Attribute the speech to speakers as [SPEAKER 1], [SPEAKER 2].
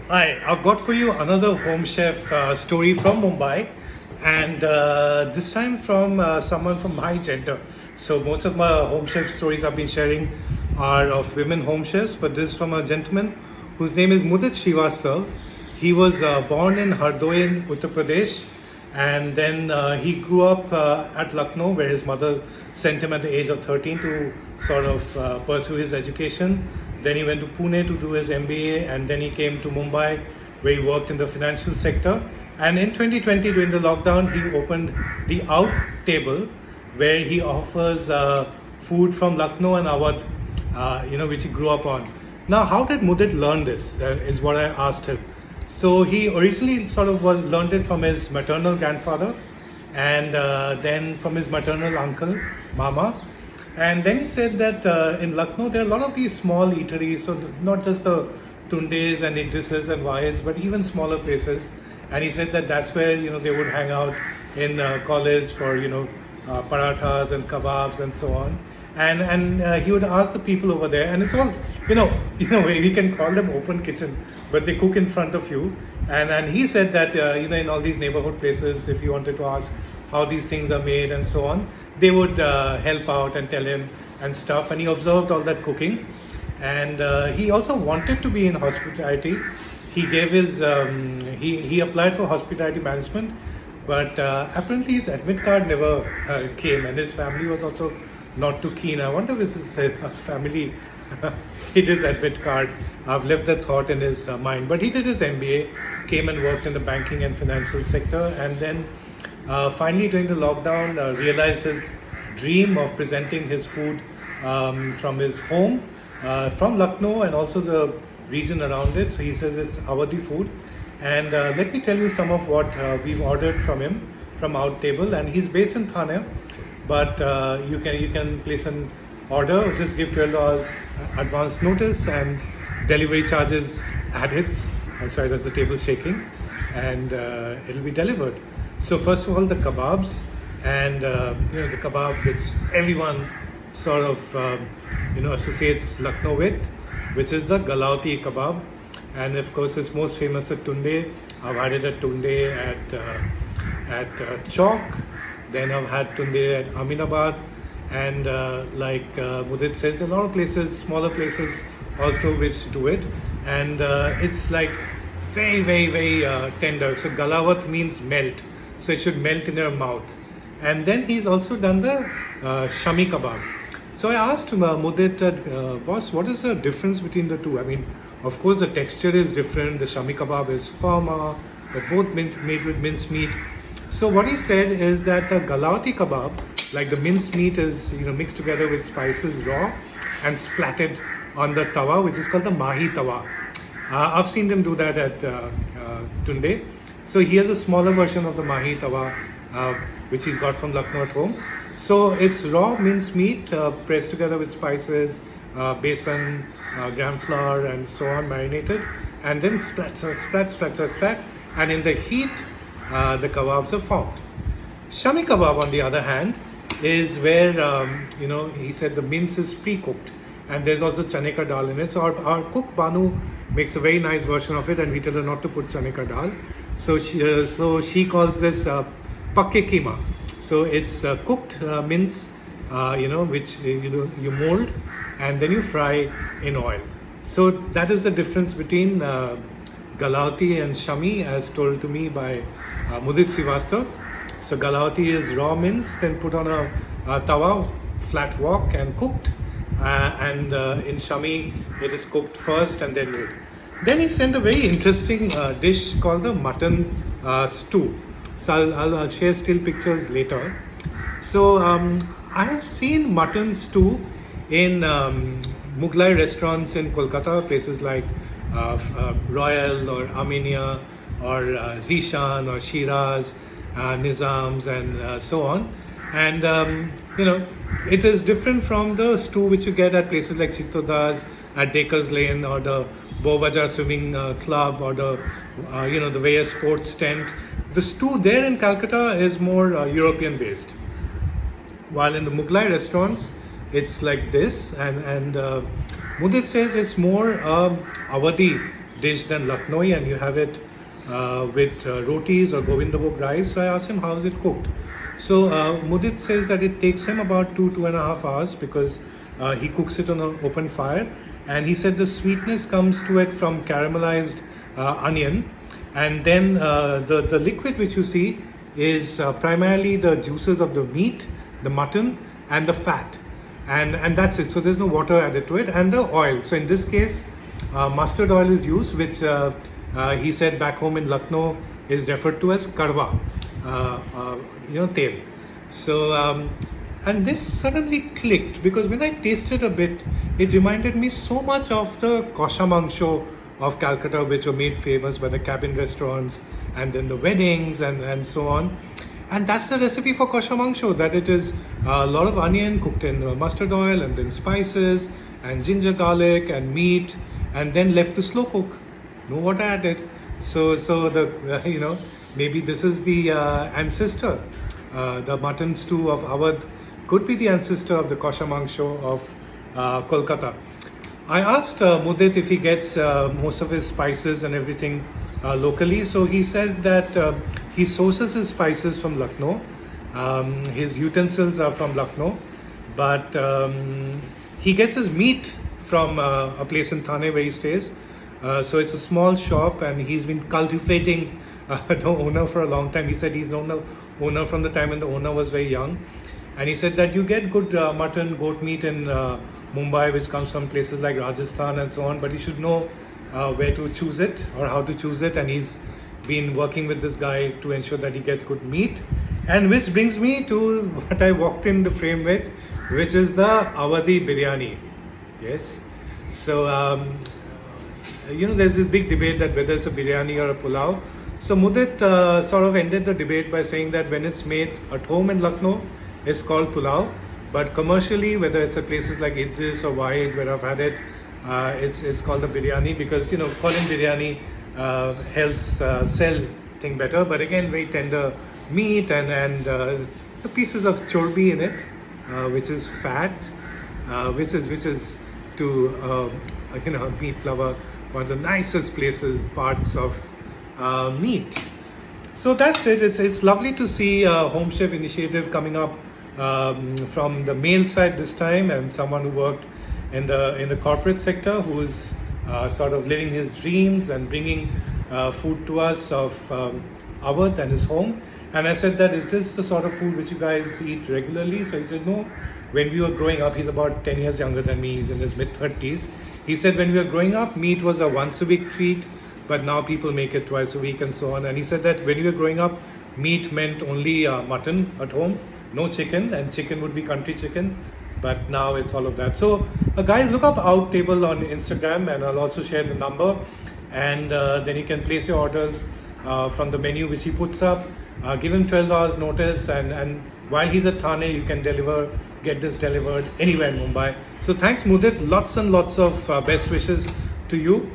[SPEAKER 1] Hi, I've got for you another home chef story from Mumbai, and this time from someone from my gender. So most of my home chef stories I've been sharing are of women home chefs, but this is from a gentleman whose name is Mudit Srivastava. He was born in Hardoi in Uttar Pradesh, and then he grew up at Lucknow, where his mother sent him at the age of 13 to sort of pursue his education. Then he went to Pune to do his MBA, and then he came to Mumbai, where he worked in the financial sector. And in 2020, during the lockdown, he opened the Oudh Table, where he offers food from Lucknow and Awadhi, which he grew up on. Now, how did Mudit learn this? Is what I asked him. So he originally sort of learned it from his maternal grandfather, and then from his maternal uncle, Mama. And then he said that in Lucknow there are a lot of these small eateries, so not just the Tundes and Idrises and Wahids, but even smaller places. And he said that that's where they would hang out in college for parathas and kebabs and so on. And he would ask the people over there, and it's all we can call them open kitchen, but they cook in front of you. And he said that in all these neighborhood places, if you wanted to ask how these things are made and so on, they would help out and tell him and stuff. And he observed all that cooking, and he also wanted to be in hospitality. He gave his he applied for hospitality management, but apparently his admit card never came, and his family was also not too keen. I wonder if his family hid his admit card. I've left the thought in his mind. But he did his MBA, came and worked in the banking and financial sector, and then finally during the lockdown realized his dream of presenting his food from his home, from Lucknow and also the region around it. So he says it's Awadhi food. And let me tell you some of what we've ordered from him from Oudh Table. And he's based in Thane, but you can place an order, just give $12 advance notice and delivery charges added. I'm sorry, that's the table shaking, and it'll be delivered. So first of all, the kebabs, and the kebab which everyone sort of associates Lucknow with, which is the Galati kebab, and of course it's most famous at Tunde. I've had it at Tunde at Chowk. Then I've had Tunde at Aminabad, and like Mudit says, a lot of places, smaller places also which do it, and it's like very, very, very tender. So galawat means melt, so it should melt in your mouth. And then he's also done the shami kebab. So I asked Mudit that, boss, what is the difference between the two? I mean, of course the texture is different, the shami kebab is firmer, they're both made with minced meat. So what he said is that the Galati kebab, like the minced meat is mixed together with spices raw and splattered on the tawa, which is called the mahi tawa. I've seen them do that at Tunde. So he has a smaller version of the mahi tawa, which he's got from Lucknow at home. So it's raw minced meat pressed together with spices, besan, gram flour and so on, marinated, and then splat, and in the heat the kebabs are formed. Shami kebab, on the other hand, is where he said the mince is pre-cooked, and there's also chane ka dal in it. So our cook Banu makes a very nice version of it, and we tell her not to put chane ka dal. So she calls this pakke keema. So it's cooked mince, which you mold and then you fry in oil. So that is the difference between Galati and shami, as told to me by Mudit Srivastava. So Galati is raw mince, then put on a tawa, flat wok, and cooked. And in shami, it is cooked first and then made. Then he sent a very interesting dish called the mutton stew. So I'll share still pictures later. So I have seen mutton stew in Mughlai restaurants in Kolkata, places like Royal or Armenia or Zishan or Shiraz, Nizams and so on. And it is different from the stew which you get at places like Chittodas, at Dakers Lane, or the Bobaja Swimming Club, or the the various sports tent. The stew there in Calcutta is more European based, while in the Mughlai restaurants it's like this. And Mudit says it's more Awadhi dish than Lucknowi, and you have it with rotis or Govindabhog rice. So I asked him, how is it cooked? So Mudit says that it takes him about 2.5 hours because he cooks it on an open fire. And he said the sweetness comes to it from caramelized onion. And then the liquid which you see is primarily the juices of the meat, the mutton, and the fat. And that's it. So there's no water added to it. And the oil. So in this case, mustard oil is used, which he said back home in Lucknow is referred to as karwa, tel. So, and this suddenly clicked because when I tasted a bit, it reminded me so much of the kosha mangsho of Calcutta, which were made famous by the cabin restaurants and then the weddings and so on. And that's the recipe for kosha mangsho, that it is a lot of onion cooked in mustard oil and then spices and ginger, garlic and meat, and then left to slow cook. No water added. So the maybe this is the ancestor. The mutton stew of Awadh could be the ancestor of the kosha mangsho of Kolkata. I asked Mudit if he gets most of his spices and everything locally. So he said that he sources his spices from Lucknow. His utensils are from Lucknow, but he gets his meat from a place in Thane where he stays. So it's a small shop, and he's been cultivating the owner for a long time. He said he's known the owner from the time when the owner was very young. And he said that you get good mutton, goat meat in Mumbai, which comes from places like Rajasthan and so on, but you should know where to choose it or how to choose it. And he's been working with this guy to ensure that he gets good meat. And which brings me to what I walked in the frame with, which is the Awadhi biryani. Yes. So, there's this big debate that whether it's a biryani or a pulao. So Mudit sort of ended the debate by saying that when it's made at home in Lucknow, it's called pulao. But commercially, whether it's at places like Idris or Wahid where I've had it, it's called a biryani because, calling biryani helps sell thing better. But again, very tender meat and the pieces of chorbi in it, which is fat, which is to a meat lover, one of the nicest parts of meat. So that's it. It's lovely to see a home chef initiative coming up from the male side this time, and someone who worked in the corporate sector who is sort of living his dreams and bringing food to us of Awadh and his home. And I said that, is this the sort of food which you guys eat regularly? So he said, no. When we were growing up, he's about 10 years younger than me, he's in his mid-30s. He said when we were growing up, meat was a once-a-week treat, but now people make it twice a week and so on. And he said that when we were growing up, meat meant only mutton at home, no chicken, and chicken would be country chicken. But now it's all of that. So guys, look up Oudh Table on Instagram, and I'll also share the number. And then you can place your orders from the menu which he puts up. Give him 12 hours notice, and while he's at Thane, you can get this delivered anywhere in Mumbai. So thanks Mudit, lots and lots of best wishes to you.